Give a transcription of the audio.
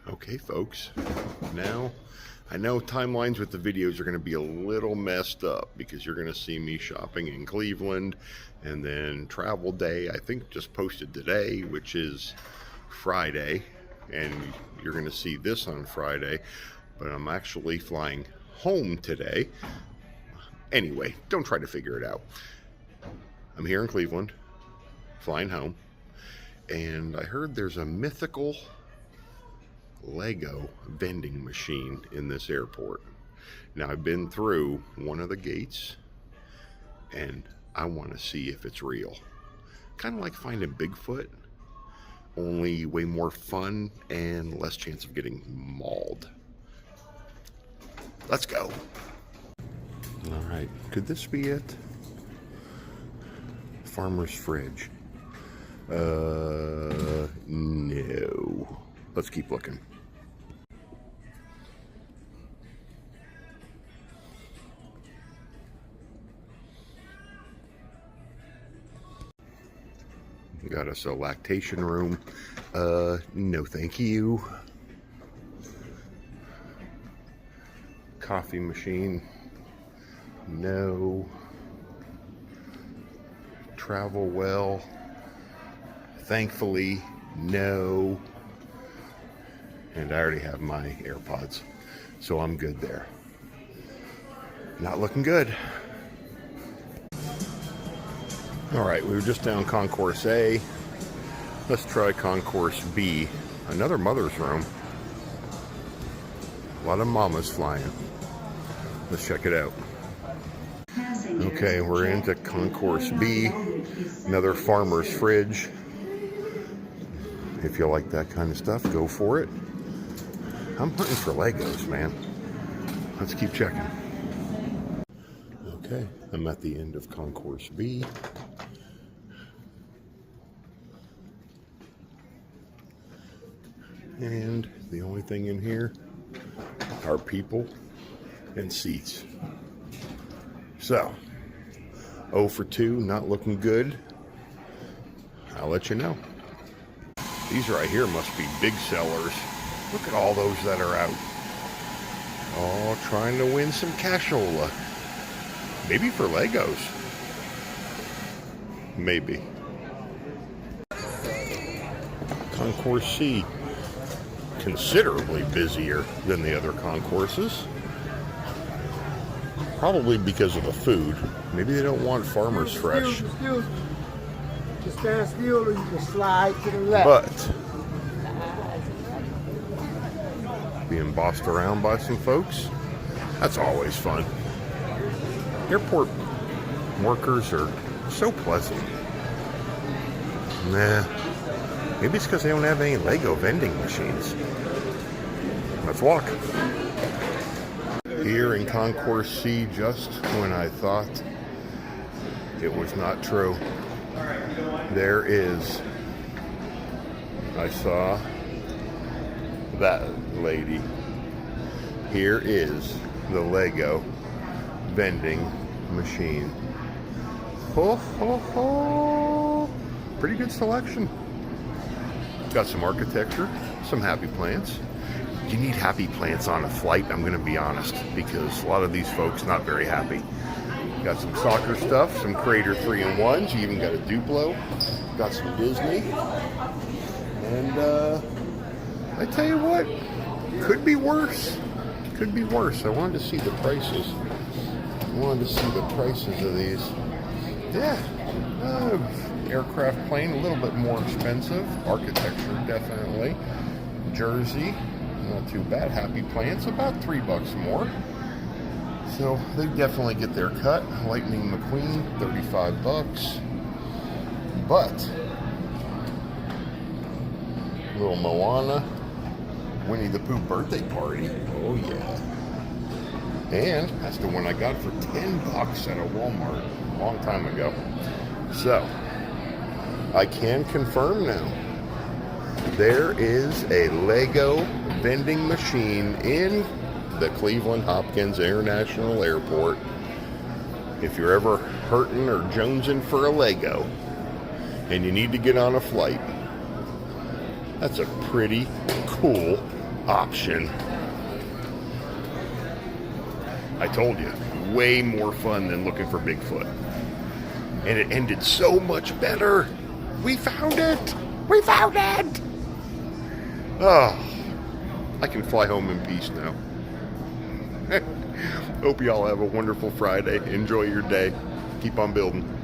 Okay, folks, now I know timelines with the videos are going to be a little messed up because you're going to see me shopping in Cleveland, and then travel day, I think, just posted today, which is Friday, and you're going to see this on Friday, but I'm actually flying home today. Anyway, don't try to figure it out. I'm here in Cleveland, flying home, and I heard there's a mythical Lego vending machine in this airport. Now, I've been through one of the gates and I want to see if it's real. Kind of like finding Bigfoot, only way more fun and less chance of getting mauled. Let's go. All right, could this be it? Farmer's fridge. No. Let's keep looking. Got us a lactation room. No thank you. Coffee machine. No. Travel well. Thankfully, no. And I already have my AirPods, so I'm good there. Not looking good. All right, we were just down Concourse A. Let's try Concourse B. Another mother's room. A lot of mamas flying. Let's check it out. Okay, we're into Concourse B. Another farmer's fridge. If you like that kind of stuff, go for it. I'm hunting for Legos, man. Let's keep checking. Okay, I'm at the end of Concourse B. And the only thing in here are people and seats. So, 0 for 2, not looking good. I'll let you know. These right here must be big sellers. Look at all those that are out. All trying to win some cashola. Maybe for Legos. Maybe. Concourse C. Considerably busier than the other concourses. Probably because of the food. Maybe they don't want farmers fresh. Excuse. You stand still or you can slide to the left. But being bossed around by some folks, that's always fun. Airport workers are so pleasant. Nah, maybe it's because they don't have any Lego vending machines. Let's walk. Here in Concourse C, just when I thought it was not true, there is, I saw that lady. Here is the Lego vending machine. Ho, ho, ho. Pretty good selection. Got some architecture, some happy plants. You need happy plants on a flight, I'm going to be honest, because a lot of these folks not very happy. Got some soccer stuff, some Creator 3-in-1s. You even got a Duplo. Got some Disney. And I tell you what, could be worse. Could be worse. I wanted to see the prices. Of these. Yeah. Aircraft plane, a little bit more expensive. Architecture, definitely. Jersey, not too bad. Happy plants, about $3 more. So they definitely get their cut. Lightning McQueen, $35. But little Moana, Winnie the Pooh birthday party. Oh yeah. And that's the one I got for $10 at a Walmart a long time ago. So I can confirm now. There is a Lego vending machine in the Cleveland Hopkins International Airport. If you're ever hurting or jonesing for a Lego and you need to get on a flight, that's a pretty cool option. I told you, way more fun than looking for Bigfoot. And it ended so much better. We found it! We found it! Oh, I can fly home in peace now. Hope y'all have a wonderful Friday. Enjoy your day. Keep on building.